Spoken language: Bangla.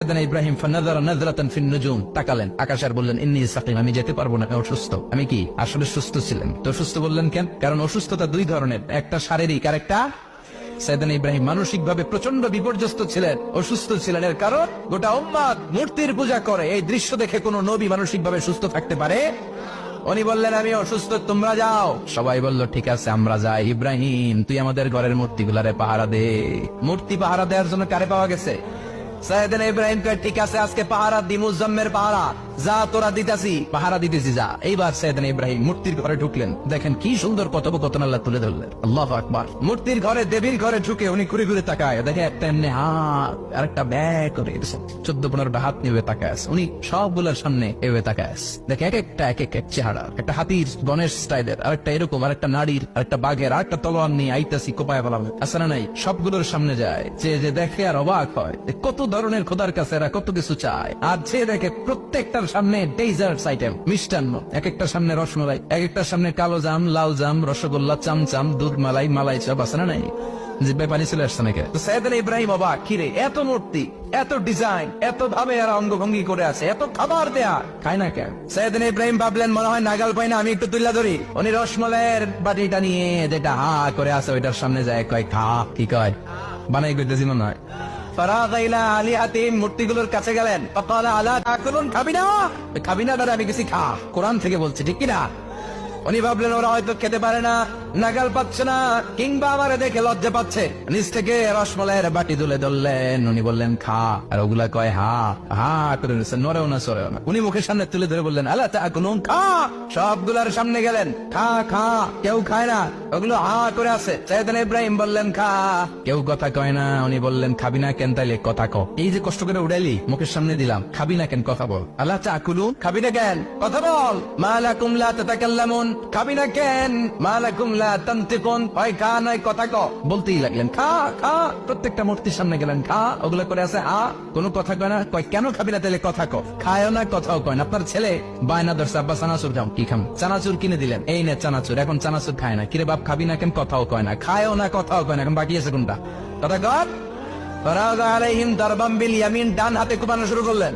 সাইয়েদনা ইব্রাহিম ফানাযারা নাযরাতান ফিন নুজুম, তাকালেন আকাশে আর বললেন ইন্নী সাকিম, আমি যেতে পারবো না, আমি অসুস্থ। আমি কি আসলে সুস্থ ছিলেন? তো অসুস্থ বললেন কেন? কারণ অসুস্থতা দুই ধরনের, একটা শারীরিক আর একটা। সাইয়েদনা ইব্রাহিম মানসিক ভাবে প্রচন্ড বিপর্যস্ত ছিলেন, অসুস্থ ছিলেন। এর কারণ গোটা উম্মাত মূর্তির পূজা করে। এই দৃশ্য দেখে কোন নবী মানসিক ভাবে সুস্থ থাকতে পারে? উনি বললেন আমি অসুস্থ, তোমরা যাও। সবাই বলল ঠিক আছে আমরা যাই। ইব্রাহিম তুই আমাদের ঘরের মূর্তিগুলারে পাহারা দে। মূর্তি পাহারা দেওয়ার জন্য কারে পাওয়া গেছে? সাইয়েদনা ইব্রাহিম কয় ঠিক আছে আজকে পাহারা দি, মুজাম্মের পাহারা, যা তোরা দিতাছি, পাহারা দিতেছি যা। এইবার সাইয়েদনা ইব্রাহিম মূর্তির ঘরে ঢুকলেন। দেখেন কি সুন্দর কথোপকথন আল্লাহ তুলে ধরলেন। আল্লাহু আকবার। মূর্তির ঘরে, দেবীর ঘরে ঢুকে উনি ঘুরে ঘুরে তাকায়, দেখে একটা এমনি হাত আর একটা ব্যাগ করে 14-15টা হাত নিয়ে তাকায় আছে। উনি সবগুলোর সামনে এভাবে তাকায় আছে। দেখে এক একটা এক এক চেহারা, একটা হাতির গণেশ স্টাইলের, আর একটা এরকম, আর একটা নারীর, আর একটা বাঘের, আর একটা তলোয়ার নিয়ে আইতাছি কোপায় ফেলাম আছে না নাই। সবগুলোর সামনে যায়, যে দেখে আর অবাক হয় কত ধরনের খোদার কাছে এরা কত কিছু চায়। আর যে দেখে প্রত্যেকটার সামনে ডেজার্টস আইটেম, মিষ্টান্ন, এক একটার সামনে রসমালাই, এক একটার সামনে কালো জাম, লাল জাম, রসগোল্লা, চামচাম, দুধ মালাই, মালাই চাপ আছে না নাই। জিব্বে পানি চলে আসছে নাকি? তো সাইয়েদনা ইব্রাহিম অবাক, কিরে এত মূর্তি, এত ডিজাইন, এত ভাবে এরা অঙ্গভঙ্গি করে আছে, এত খাবার দেয়া, খায় না কেন? সাইয়েদনা ইব্রাহিম ভাবলেন মনে হয় নাগাল পাই না, আমি একটু তুইলা ধরি। উনি রসমালাইয়ের বাটিটা নিয়ে যেটা হা করে আছে ওইটার সামনে যায়, কয় খা। কি কয়? বানাই কইতেছি মনে হয়। মূর্তিগুলোর কাছে গেলেন, খাবি না? খাবি না দাদা, আমি কিছু খা, কোরআন থেকে বলছি, ঠিক কিনা? উনি ভাবলেন ওরা হয়তো খেতে পারে না, নাগাল পাচ্ছে না, কিংবা আমারে দেখে লজ্জা পাচ্ছে। নিচ থেকে রসমালাইয়ের বাটি তুলে ধরলেন। উনি বললেন খা, আর ওগুলা কয় হা হা করে নিচ্ছে, নড়েও না সরেও না। উনি মুখের সামনে তুলে ধরে বললেন আল্লাহ তাকুলুন, খা। সবগুলার সামনে গেলেন, খা খা। কেউ খায় না, ওগুলো হা করে আছে। সাইয়েদনা ইব্রাহিম বললেন খা, কেউ কথা কয় না। উনি বললেন খাবি না কেন? তাইলে কথা ক। এই যে কষ্ট করে উড়াইলি, মুখের সামনে দিলাম, খাবি না কেন? কথা বল। আল্লাহ তাকুলুন, খাবি না কেন? কথা বল। মা লাকুম লা তাতাকাল্লামুন, খাবি না কেন? মা লাকুম লা তানতিকুন, হয় খা নয় কথা ক। বলতেই লাগলেন খা খা। প্রত্যেকটা মূর্তির সামনে গেলেন, খা। ওগুলা করে আছে হা, কোনো কথা কয় না। কয় কেন খাবি না? তাহলে কথা ক। খায়ও না, কথাও কয় না। আপনার ছেলে বায়না ধরছে, আব্বা চানাচুর খাও। কি খাম? চানাচুর কিনে দিলেন, এই নে চানাচুর। এখন চানাচুর খায় না। কিরে বাপ খাবি না কেন? কথাও কয় না। খায়ও না, কথাও কয় না। এখন বাকি আছে কোনটা? কথা কর। ফারাগা আলাইহিম দারবাম বিল ইয়ামিন, ডান হাতে কোপানো শুরু করলেন।